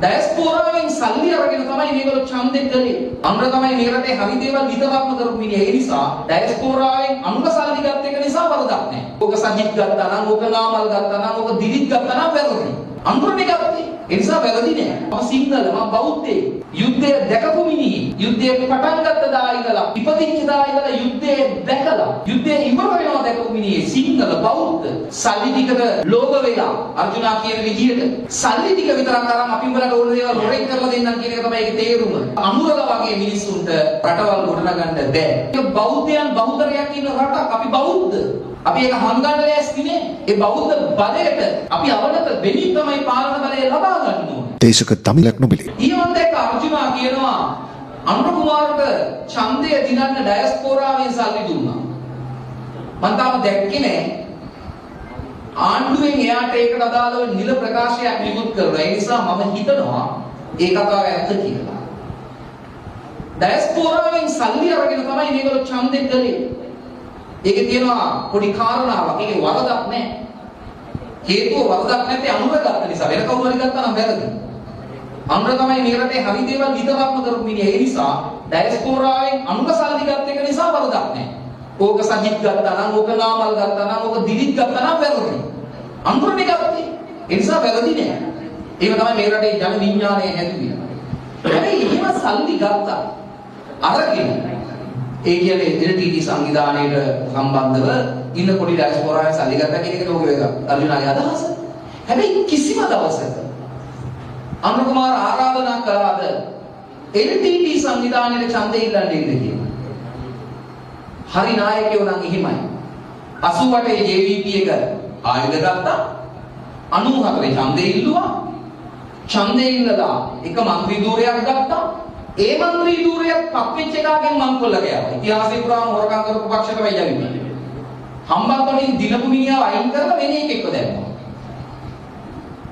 ඩයස්පෝරාවෙන් සල්ලි අරගෙන තමයි මේගොල්ලෝ ඡන්දෙ කළේ. අනුර තමයි මේ රටේ හරි දේවල් විතරක්ම කරපු මිනිහ. ඒ නිසා ඩයස්පෝරාවෙන් අනුර සල්ලි ගත්ත එක නිසා වරදක් නැහැ. ඕක සජිත් ගත්තා නම්, ඕක නාමල් ගත්තා නම්, ඕක දිලිත් ගත්තා නම් වැරදි. අනුරනේ ගත්තේ. ඒ නිසා වැරදි නෑ. මම සිංහල, මම බෞද්ධයෙක්. යුද්ධය දැකපු මිනිහ. යුද්ධය පටන් ගත්ත දා ඉඳලා, ඉපදිච්ච දා ඉඳලා යුද්ධය දැකලා, යුද්ධය ඉවර වෙනවා දැකපු මිනිහ. සිංහල බෞද්ධ. සල්ලි ටිකට ලෝභ වෙලා අර්ජුනා කියන විදිහට සල්ලි ටික විතරක් අරන් අපි උඹලට ඕන දේවල් හොරෙන් කරලා දෙන්නම් කියන එක තමයි ඒකේ තේරුම. අනුරලා වගේ මිනිස්සුන්ට රටවල් ගොඩනගන්න බෑ. ඒක බෞද්ධයන් බහුතරයක් ඉන්න රටක්. අපි බෞද්ධ. අපි ඒක හංගන්න ලෑස්ති නේ. ඒ බෞද්ධ බලයට අපි අවනත වෙමින් තමයි පාලන බලය ලබා ගන්න ඕනේ. දේශක තමිලක් නොබිලි. ඊවන්ද එක අර්ජුනා කියනවා අනුර කුමාරට ඡන්දය දිනන්න ඩයස්පෝරාවෙන් සල්ලි දුන්නා. මම තාම දැක්කේ නෑ. ආණ්ඩුවෙන් එයාට ඒකට අදාළව නිල ප්‍රකාශයක් නිකුත් කරනවා. ඒ නිසා මම හිතනවා ඒ කතාව ඇත්ත කියලා. ඩයස්පෝරාවෙන් සල්ලි අරගෙන තමයි මේගොල්ලෝ ඡන්දෙ කළේ. ඒකේ තියෙනවා පොඩි කාරණාවක්. ඒකේ වරදක් නැහැ. හේතුව වරදක් නැත්තේ අනුර ගත්ත නිසා. වෙන කවුරු හරි ගත්තා නම් වැරදි. අනුර තමයි මේ රටේ හරි දේවල් විතරක්ම කරපු මිනිහ. ඒ නිසා ඩයස්පෝරාවෙන් අනුර සල්ලි ගත්ත එක නිසා වරදක් නැහැ. ඕක සජිත් ගත්තා නම්, ඕක නාමල් ගත්තා නම්, ඕක දිලිත් ගත්තා නම් වැරදි. අනුරනේ ගත්තේ. ඒ නිසා වැරදි නෑ. ඒක තමයි මේ රටේ ජන විඥානය හැදුවේ. හැබැයි එහෙම සල්ලි ගත්තා. අරගෙන ඒ කියන්නේ LTT සංවිධානයට සම්බන්ධව ඉන්න පොඩි ඩයස්පෝරාවෙන් සල්ලි ගත්තා කියන එක ලෝක වේග අර්ජුනාගේ අදහස. හැබැයි කිසිම දවසක අනුර කුමාර ආරාධනා කළාද LTT සංවිධානයේ ඡන්දය ඉල්ලන්න ඉන්න කියලා. හරි නායකයෝ නම් එහෙමයි. 88 JVP එක ආයුධ ගත්තා. 94 ඡන්දය ඉල්ලුවා. ඡන්දය ඉල්ලලා එක മന്ത്രി ධූරයක් ගත්තා. ඒ മന്ത്രി ධූරයක් පක්වෙච්ච එකගෙන් මංකොල්ල ගියා. ඉතිහාසෙ පුරාම හොරකම් කරපු පක්ෂ තමයි යවිපි. හම්බන්තොටින් දිනපු මිනිහව අයින් කරලා වෙන එකෙක්ව දැම්මා.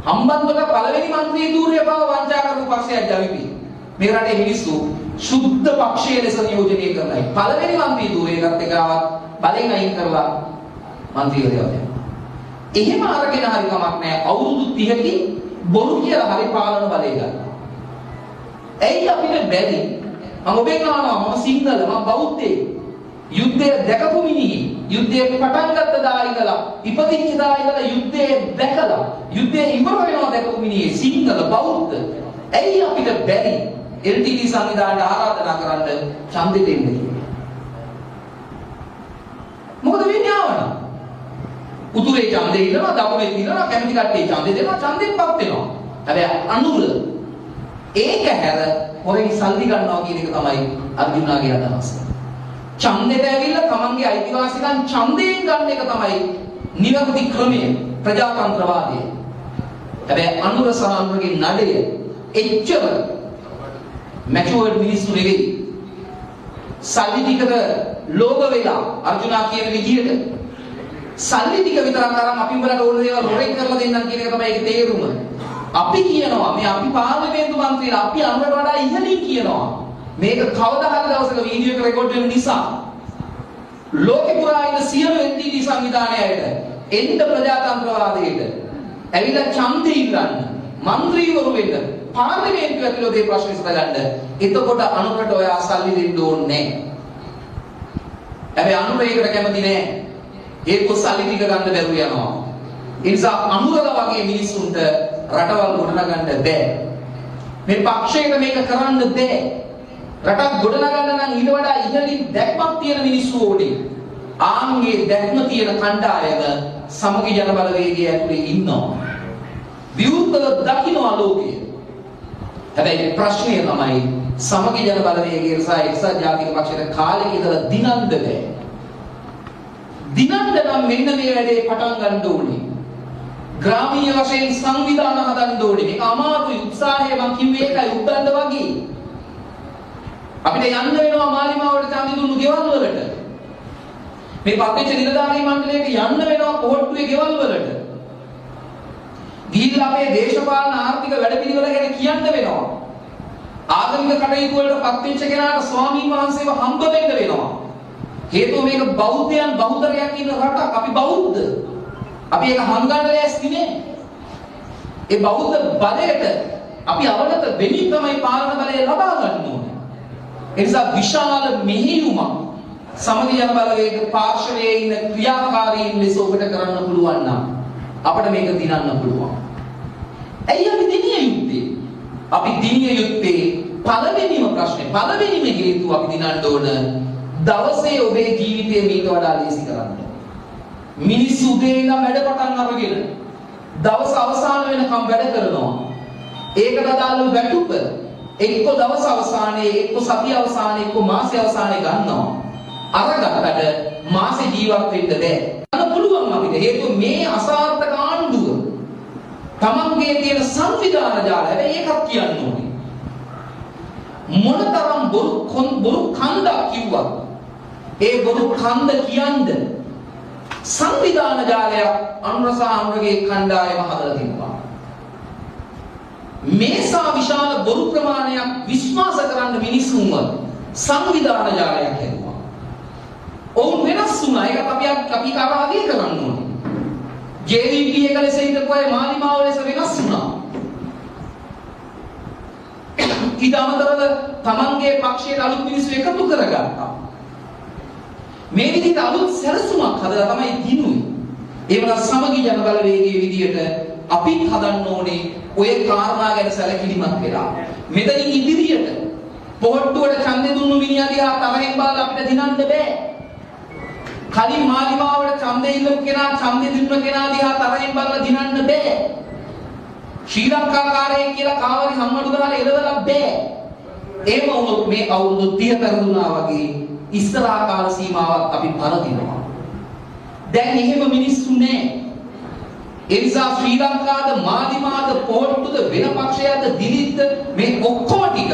හම්බන්තොට පළවෙනි മന്ത്രി ධූරය බව වංචා කරපු පක්ෂයක් යවිපි. මේ රටේ මිනිස්සු සුද්ධ පක්ෂයේ ලෙස නියෝජනය කරනයි. පළවෙනි മന്ത്രി ධූරයකට එකවත් බලෙන් අයින් කරලා മന്ത്രിවරයව දැම්මා. එහෙම අරගෙන හරි කමක් නැහැ. අවුරුදු 30කින් බොරු කියලා හරි පාලන බලය ගන්නවා. ඇයි අපිට බැරි? මම ඔබෙන් අහනවා, මම සිංහල, මම බෞද්ධයෙක්. යුද්ධය දැකපු මිනිහ. යුද්ධය පටන් ගත්ත දා ඉඳලා, ඉපදිච්ච දා ඉඳලා යුද්ධය දැකලා, යුද්ධය ඉවර වෙනවා දැකපු මිනිහ. සිංහල බෞද්ධ. ඇයි අපිට බැරි? LTT සංවිධානයට ආරාධනා කරන්න ඡන්දෙ දෙන්න කියලා. මොකද වෙන්නේ ආවනම්? උතුරේ ඡන්දෙ ඉන්නවා, දකුණේ ඉන්නවා, කැමති කට්ටිය ඡන්දෙ දෙනවා, ඡන්දෙන්පත් වෙනවා. හැබැයි අනුර ඒක හැර හොරෙන් සල්ලි ගන්නවා කියන එක තමයි අර්ජුනාගේ අදහස. ඡන්දෙට ඇවිල්ලා තමන්ගේ අයිතිවාසිකම් ඡන්දයෙන් ගන්න එක තමයි නිවැරදි ක්‍රමය, ප්‍රජාතන්ත්‍රවාදය. හැබැයි අනුර සහ අනුරගේ නඩය එච්චර මැචුවර්ඩ් මිනිස්සු නෙවෙයි. සල්ලි ටිකට ලෝභ වෙලා අර්ජුනා කියන විදිහට සල්ලි ටික විතරක් අරන් අපි උඹලට ඕන දේවල් හොරෙන් කරලා දෙන්නම් කියන එක තමයි ඒකේ තේරුම. අපි කියනවා මේ අපි පාර්ලිමේන්තු මන්ත්‍රීලා අපි අනුරට වඩා ඉහළින් කියනවා. මේක කවදා හරි දවසක වීඩියෝ එක රෙකෝඩ් වෙන නිසා ලෝකෙ පුරා ඉන්න සියලු LTT සංවිධානයයට එන්න ප්‍රජාතන්ත්‍රවාදයට ඇවිල්ලා ඡන්දෙ ඉල්ලන්න, മന്ത്രിවරු වෙන්න, පාර්ලිමේන්තුව ඇතුළේ මේ ප්‍රශ්න විසඳගන්න. එතකොට අනුරට ඔය සල්ලි දෙන්න ඕනේ නැහැ. හැබැයි අනුර ඒකට කැමති නැහැ. ඒක සල්ලි ටික ගන්න බැරුව යනවා. ඒ නිසා අනුරලා වගේ මිනිස්සුන්ට රටවල් ගොඩනගන්න බෑ. මේ පක්ෂයට මේක කරන්න බෑ. රටක් ගොඩනගන්න නම් ඊට වඩා ඉහළින් දැක්මක් තියෙන මිනිස්සු ඕනේ. ආන්ගේ දැක්ම තියෙන කණ්ඩායම සමගි ජන බලවේගය ඇතුලේ ඉන්නවා. විරුද්ධව දකින්න ආලෝකය. හැබැයි ප්‍රශ්නය තමයි සමගි ජන බලවේගය නිසා එක්සත් ජාතික පක්ෂයට කාලෙක ඉඳලා දිනන්න බෑ. දිනන්න නම් මෙන්න මේ වැඩේ පටන් ගන්න ඕනේ. ග්‍රාමීය වශයෙන් සංවිධාන හදන්න ඕනේ. මේක අමාරුයි, උත්සාහය මම කිව්වේ ඒකයි උද්දන්න වගේ. අපිට යන්න වෙනවා මාලිමාවට ඡන්දි දුන්නු ගෙවල් වලට. මේ පත්වෙච්ච නිලධාරී මණ්ඩලයට යන්න වෙනවා කොහොට්ටුවේ ගෙවල් වලට. ගිහිල්ලා අපේ දේශපාලන ආර්ථික වැඩපිළිවෙල ගැන කියන්න වෙනවා. ආගමික කටයුතු වලට පත්වෙච්ච කෙනාට ස්වාමීන් වහන්සේව හම්බ වෙන්න වෙනවා. හේතුව මේක බෞද්ධයන් බහුතරයක් ඉන්න රටක්. අපි බෞද්ධ. අපි ඒක හංගන්න ලෑස්ති නේ. ඒ බෞද්ධ බලයට අපි අවනත වෙමින් තමයි පාලන බලය ලබා ගන්න ඕනේ. ඒ නිසා විශාල මෙහෙයුමක් සමගි ජන බලවේග පාර්ශවයේ ඉන්න ක්‍රියාකාරීන් ලෙස ඔබට කරන්න පුළුවන් නම් අපිට මේක දිනන්න පුළුවන්. ඇයි අපි දිනිය යුත්තේ? අපි දිනිය යුත්තේ පළවෙනිම ප්‍රශ්නේ පළවෙනිම හේතුව අපි දිනන්න ඕන දවසේ ඔබේ ජීවිතය මීට වඩා ලේසි කරන්න. මිනිස්සු උදේ ඉඳන් වැඩ පටන් අරගෙන දවස් අවසාන වෙනකම් වැඩ කරනවා. ඒකට අදාළව වැටුප එක්ක දවස් අවසානයේ එක්ක සතිය අවසානයේ එක්ක මාසය අවසානයේ ගන්නවා. අරගත්තට මාසෙ ජීවත් වෙන්න බෑ. අන්න පුළුවන් අපිට. හේතුව මේ අසාර්ථක ආණ්ඩුව තමන්ගේ තියෙන සංවිධාන ජාලය හැබැයි ඒකත් කියන්න ඕනේ. මොනතරම් බොරු කන්දක් කිව්වත් ඒ බොරු කන්ද කියන්නේ සංවිධාන ජාලයක් අනුරසා අනුරගේ කණ්ඩායම හදලා තිබ්බා. මේසා විශාල බොරු ප්‍රමාණයක් විශ්වාස කරන්න මිනිස්සුන්ව සංවිධාන ජාලයක් හැදුවා. ඔවුන් වෙනස් වුණා. ඒකත් අපි කරාදී කරන්න ඕනේ. JVP එක ලෙස හිටපුවා මාලිමාව ලෙස වෙනස් වුණා. ඊට අමතරව තමන්ගේ පක්ෂයට අලුත් මිනිස්සු එකතු කරගත්තා. මේ විදිහට අලුත් සැලසුමක් හදලා තමයි දිනුවේ. ඒ වගේම සමගි ජන බලවේගයේ විදිහට අපිත් හදන්න ඕනේ ඔය කාරණා ගැන සැලකිලිමත් වෙලා. මෙතනින් ඉදිරියට පොහට්ටුවට ඡන්දෙ දුන්නු මිනිහා දිහා තරහින් බලලා අපිට දිනන්න බෑ. කලින් මාලිමාවට ඡන්දෙ ඉල්ලපු කෙනා ඡන්දෙ දුන්න කෙනා දිහා තරහින් බලලා දිනන්න බෑ. ශ්‍රී ලංකාකාරයෙක් කියලා කාවරි සම්මඩු දාලා එළවලා බෑ. එහෙම වුණොත් මේ අවුරුදු 30 පෙරදුනා වගේ ඉස්සරහා කාල සීමාවක් අපි පරදිනවා. දැන් එහෙම මිනිස්සු නෑ. ඒ නිසා ශ්‍රී ලංකාද මාලිමාද පොහොට්ටුද වෙන පක්ෂයක්ද දිලිත්ද මේ ඔක්කොම ටික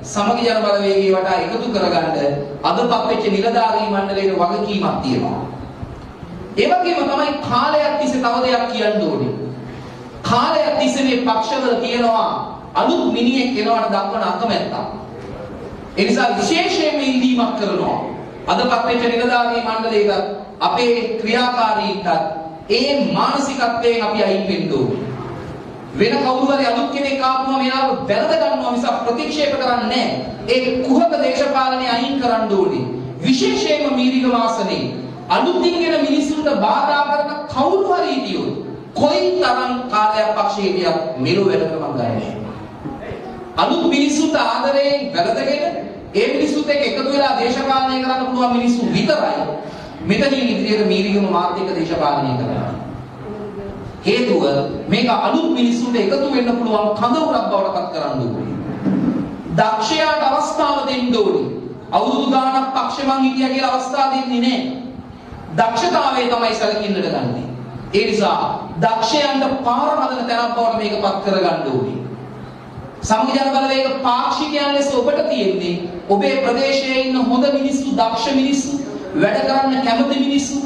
සමගි ජන බලවේගයේ වටා එකතු කරගන්න අදපත් වෙච්ච නිලධාරී මණ්ඩලයේ වගකීමක් තියෙනවා. ඒ වගේම තමයි කාලයක් තිස්සේ තව දෙයක් කියන්න ඕනේ. කාලයක් තිස්සේ මේ පක්ෂවල තියෙනවා අලුත් මිනිහෙක් එනවට දක්වන අකමැත්තක්. ඒ නිසා විශේෂයෙන්ම ඉල්ලීමක් කරනවා. අදපත් වෙච්ච නිලධාරී මණ්ඩලයට අපේ ක්‍රියාකාරීන්ට ඒ මානසිකත්වයෙන් අපි අයින් වෙන්න ඕනේ. වෙන කවුරු හරි අලුත් කෙනෙක් ආවම එයාව වැරද ගන්නවා මිසක් ප්‍රතික්ෂේප කරන්නේ නැහැ. ඒ කුහක දේශපාලනය අයින් කරන්න ඕනේ. විශේෂයෙන්ම මීරිගම ආසනේ අලුතින් එන මිනිසුන්ට බාධා කරන කවුරු හරි හිටියොත් කොයිතරම් කාලයක් පක්ෂයේ ගියත් මෙලොව වැඩ කරමන් ගන්නේ. අලුත් මිනිසුන්ට ආදරයෙන් වැළඳගෙන ඒ මිනිසුත් එක්ක එකතු වෙලා දේශපාලනය කරන්න පුළුවන් මිනිස්සු විතරයි මෙතනින් ඉදිරියට මීරිගම මාර්ගික දේශපාලනය කරනවා. හේතුව මේක අලුත් මිනිස්සුන්ට එකතු වෙන්න පුළුවන් කඳවුරක් බවට පත් කරන්න ඕනේ. දක්ෂයාට අවස්ථාව දෙන්න ඕනේ. අවුරුදු ගාණක් පක්ෂමන් හිටියා කියලා අවස්ථාව දෙන්නේ නැහැ. දක්ෂතාවයේ තමයි සැලකින්නට ගන්නෙ. ඒ නිසා දක්ෂයන්ට පාර හදන තැනක් බවට මේක පත් කරගන්න ඕනේ. සමගි ජන බලවේග පාක්ෂිකයන් ලෙස ඔබට තියෙන්නේ ඔබේ ප්‍රදේශයේ ඉන්න හොඳ මිනිස්සු, දක්ෂ මිනිස්සු, වැඩ කරන්න කැමති මිනිස්සු